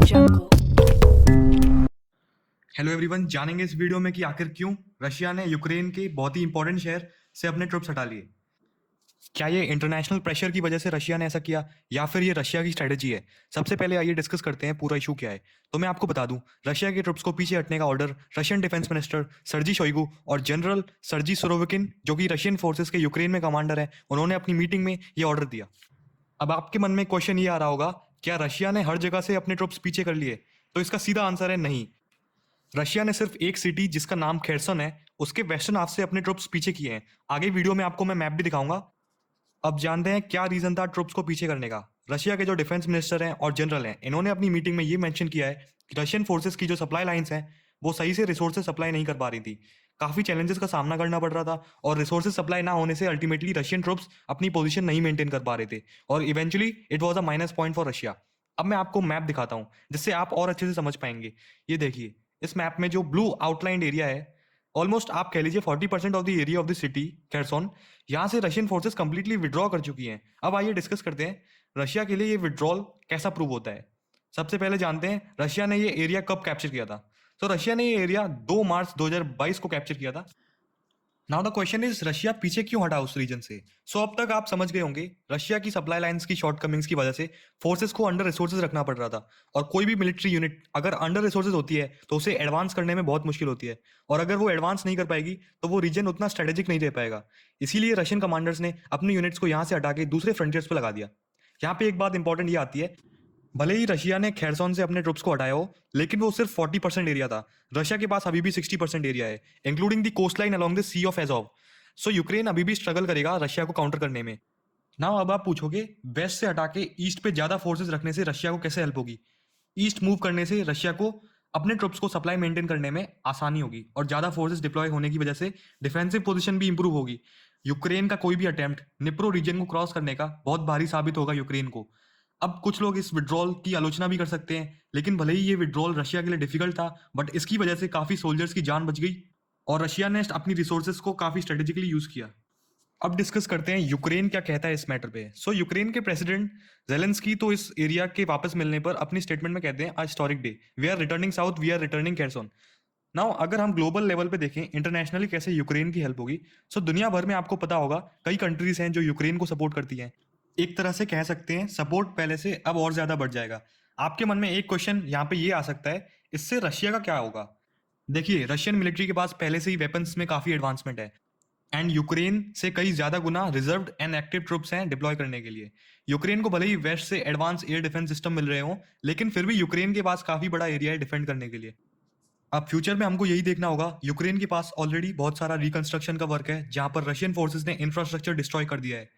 jungle. Hello everyone, जानेंगे इस video में कि आखिर क्यों रशिया ने यूक्रेन के बहुत ही इंपॉर्टेंट शहर से अपने ट्रुप्स हटा लिए। क्या ये इंटरनेशनल प्रेशर की वजह से रशिया ने ऐसा किया या फिर ये रशिया की स्ट्रेटेजी है? सबसे पहले आइए डिस्कस करते हैं पूरा इशू क्या है। तो मैं आपको बता दूं, रशिया के ट्रुप्स को पीछे हटने का order Russian defence minister Sergei Shoigu और जनरल सर्जी सुरोविकिन, जो कि रशियन फोर्सेस के यूक्रेन में कमांडर है, उन्होंने अपनी मीटिंग में ये ऑर्डर दिया। अब आपके मन में क्वेश्चन ये आ रहा होगा, क्या रशिया ने हर जगह से अपने ट्रुप्स पीछे कर लिए? तो इसका सीधा आंसर है नहीं। रशिया ने सिर्फ एक सिटी जिसका नाम खेरसन है, उसके वेस्टर्न हाफ से अपने ट्रुप्स पीछे किए हैं। आगे वीडियो में आपको मैं मैप भी दिखाऊंगा। अब जानते हैं क्या रीजन था ट्रुप्स को पीछे करने का। रशिया के जो डिफेंस मिनिस्टर हैं और जनरल हैं, इन्होंने अपनी मीटिंग में ये मेंशन किया है कि रशियन फोर्सेस की जो सप्लाई लाइंस हैं, वो सही से रिसोर्सेज सप्लाई नहीं कर पा रही थी। काफी चैलेंजेस का सामना करना पड़ रहा था और रिसोर्सेज सप्लाई ना होने से अल्टीमेटली रशियन ट्रुप्स अपनी पोजीशन नहीं मेंटेन कर पा रहे थे और eventually it was a minus point for Russia. अब मैं आपको मैप दिखाता हूँ जिससे आप और अच्छे से समझ पाएंगे। ये देखिए, इस मैप में जो ब्लू आउटलाइंड एरिया है, ऑलमोस्ट आप कह लीजिए 40% of the area of the city Kherson, यहाँ से रशियन फोर्सेस कंप्लीटली विड्रॉ कर चुकी हैं। अब आइए डिस्कस करते हैं रशिया के लिए ये विड्रॉल कैसा प्रूव होता है। सबसे पहले जानते हैं रशिया ने ये एरिया कब कैप्चर किया था। तो रशिया ने ये एरिया 2 मार्च 2022 को कैप्चर किया था। Now the question is, Russia पीछे क्यों हटा उस रीजन से? सो अब तक आप समझ गए होंगे, रशिया की सप्लाई लाइंस की शॉर्टकमिंग्स की वजह से फोर्सेस को अंडर रिसोर्सेज रखना पड़ रहा था। और कोई भी मिलिट्री यूनिट अगर अंडर रिसोर्सेज होती है तो उसे एडवांस करने में बहुत मुश्किल होती है, और अगर वो एडवांस नहीं कर पाएगी तो वो रीजन उतना स्ट्रेटेजिक नहीं रह पाएगा। इसीलिए रशियन कमांडर्स ने अपने यूनिट्स को यहाँ से हटा के दूसरे फ्रंटियर्स पर लगा दिया। यहाँ पे एक बात इंपॉर्टेंट ये आती है, भले ही रशिया ने खेरसोन से अपने ट्रुप्स को हटाया हो, लेकिन वो सिर्फ 40% एरिया था। रशिया के पास अभी भी 60% एरिया है, including the coast line along the sea of Azov. So Ukraine अभी भी स्ट्रगल करेगा रशिया को काउंटर करने में। नाउ अब आप पूछोगे, वेस्ट से हटा के ईस्ट पे ज्यादा फोर्सेस रखने से रशिया को कैसे हेल्प होगी? ईस्ट मूव करने से रशिया को अपने ट्रुप्स को सप्लाई मेंटेन करने में आसानी होगी और ज्यादा फोर्सेस डिप्लॉय होने की वजह से डिफेंसिव पोजीशन भी इंप्रूव होगी। यूक्रेन का कोई भी अटेम्प्ट निप्रो रीजन को क्रॉस करने का बहुत भारी साबित होगा यूक्रेन को। अब कुछ लोग इस विड्रॉल की आलोचना भी कर सकते हैं, लेकिन भले ही ये विड्रॉल रशिया के लिए डिफिकल्ट था, बट इसकी वजह से काफी सोल्जर्स की जान बच गई और रशिया ने अपनी रिसोर्सेज को काफी स्ट्रेटेजिकली यूज किया। अब डिस्कस करते हैं यूक्रेन क्या कहता है इस मैटर पे। सो यूक्रेन के प्रेसिडेंट जेलेंस्की तो इस एरिया के वापस मिलने पर अपनी स्टेटमेंट में कहते हैं, आज historic day, we are returning south, we are returning Kherson. Now अगर हम ग्लोबल लेवल पे देखें इंटरनेशनली कैसे यूक्रेन की हेल्प होगी, सो दुनिया भर में आपको पता होगा कई कंट्रीज हैं जो यूक्रेन को सपोर्ट करती हैं। एक तरह से कह सकते हैं सपोर्ट पहले से अब और ज्यादा बढ़ जाएगा। आपके मन में एक क्वेश्चन यहाँ पे ये आ सकता है, इससे रशिया का क्या होगा? देखिए, रशियन मिलिट्री के पास पहले से ही वेपन्स में काफी एडवांसमेंट है एंड यूक्रेन से कई ज्यादा गुना रिजर्व्ड एंड एक्टिव ट्रुप्स हैं डिप्लॉय करने के लिए। यूक्रेन को भले ही वेस्ट से एडवांस एयर डिफेंस सिस्टम मिल रहे हों, लेकिन फिर भी यूक्रेन के पास काफी बड़ा एरिया है डिफेंड करने के लिए। अब फ्यूचर में हमको यही देखना होगा, यूक्रेन के पास ऑलरेडी बहुत सारा रिकंस्ट्रक्शन का वर्क है जहां पर रशियन फोर्सेस ने इंफ्रास्ट्रक्चर डिस्ट्रॉय कर दिया है।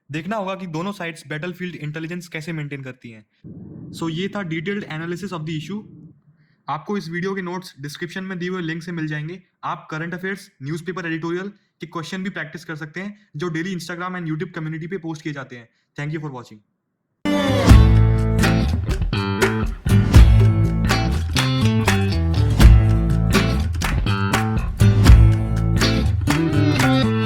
देखना होगा कि दोनों साइड्स बैटलफील्ड इंटेलिजेंस कैसे मेंटेन करती हैं। सो ये था detailed analysis of the issue. आपको इस वीडियो के नोट्स डिस्क्रिप्शन में दिए हुए लिंक से मिल जाएंगे। आप करंट अफेयर्स, न्यूज़पेपर एडिटोरियल के क्वेश्चन भी प्रैक्टिस कर सकते हैं जो daily Instagram and YouTube community पे पोस्ट किए जाते हैं। Thank you for watching.